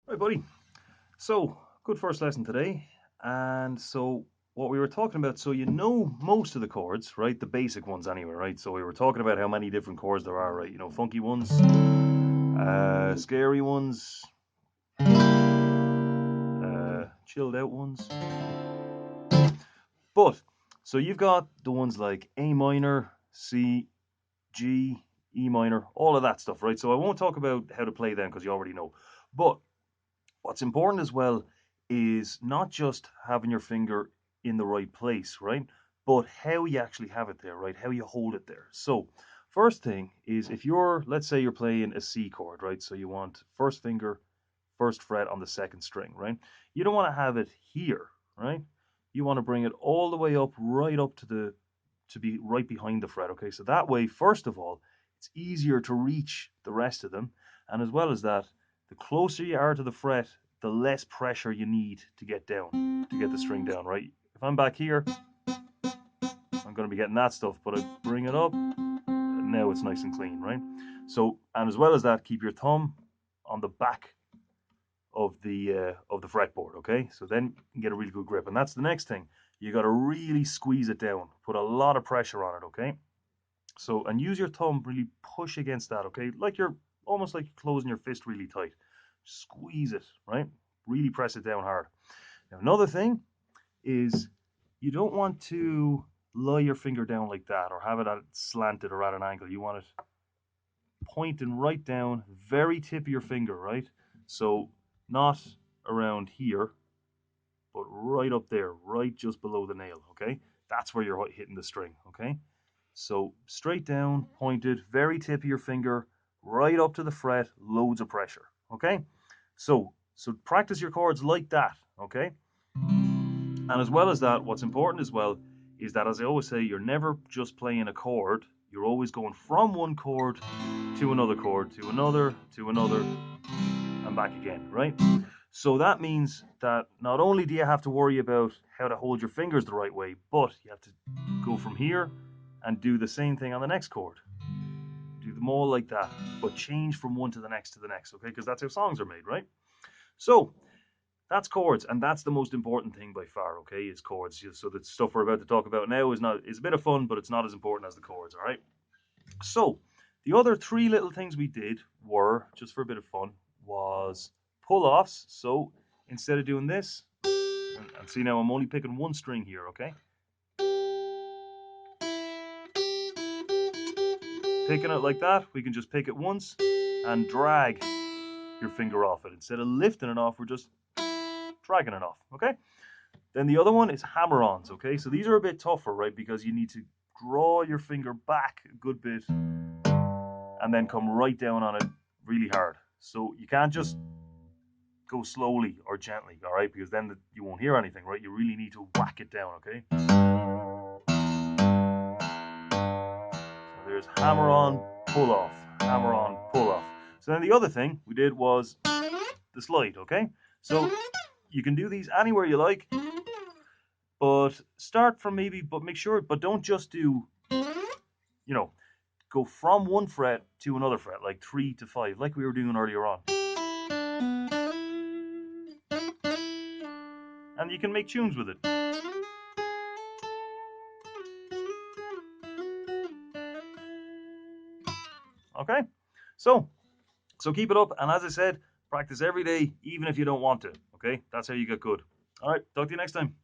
Right, buddy. So, good first lesson today. And so, what we were talking about, so you know most of the chords, right? The basic ones anyway, right? So, we were talking about how many different chords there are, right? You know, funky ones, scary ones, chilled out ones. But, so you've got the ones like A minor, C, G, E minor, all of that stuff, right? So, I won't talk about how to play them because you already know. But what's important as well is not just having your finger in the right place, right? But how you actually have it there, right? How you hold it there. So, first thing is if you're, let's say you're playing a C chord, right? So you want first finger, first fret on the second string, right? You don't want to have it here, right? You want to bring it all the way up, right up to to be right behind the fret, okay? So that way, first of all, it's easier to reach the rest of them. And as well as that, the closer you are to the fret, the less pressure you need to get down, to get the string down, right? If I'm back here, I'm going to be getting that stuff, but I bring it up, and now it's nice and clean, right? So, and as well as that, keep your thumb on the back of the fretboard, okay? So then you can get a really good grip, and that's the next thing. You got to really squeeze it down, put a lot of pressure on it, okay? So, and use your thumb, really push against that, okay? Like you're almost like you're closing your fist really tight. Squeeze it, right? Really press it down hard. Now, another thing is you don't want to lie your finger down like that or have it at slanted or at an angle. You want it pointing right down, very tip of your finger, right? So, not around here, but right up there, right just below the nail, okay? That's where you're hitting the string, okay? So straight down, pointed, very tip of your finger, right up to the fret, loads of pressure. Okay? So practice your chords like that, okay? And as well as that, what's important as well is that, as I always say, you're never just playing a chord. You're always going from one chord, to another, and back again, right? So that means that not only do you have to worry about how to hold your fingers the right way, but you have to go from here and do the same thing on the next chord. Do them all like that, but change from one to the next, okay? Because that's how songs are made, right? So that's chords, and that's the most important thing by far, okay? Is chords. So the stuff we're about to talk about now is a bit of fun, but it's not as important as the chords, all right? So the other three little things we did were just for a bit of fun was pull offs. So instead of doing this, and see now I'm only picking one string here, okay? Picking it like that, we can just pick it once and drag your finger off it. Instead of lifting it off, we're just dragging it off, okay? Then the other one is hammer-ons, okay? So these are a bit tougher, right? Because you need to draw your finger back a good bit and then come right down on it really hard. So you can't just go slowly or gently, all right? Because then you won't hear anything, right? You really need to whack it down, okay? So there's hammer on, pull off, hammer on, pull off. So then the other thing we did was the slide, okay? So you can do these anywhere you like, but start from maybe, but make sure, but don't just do, you know, go from one fret to another fret, like 3 to 5, like we were doing earlier on. And you can make tunes with it. Okay? So keep it up, and as I said, practice every day, even if you don't want to. Okay? That's how you get good. All right, talk to you next time.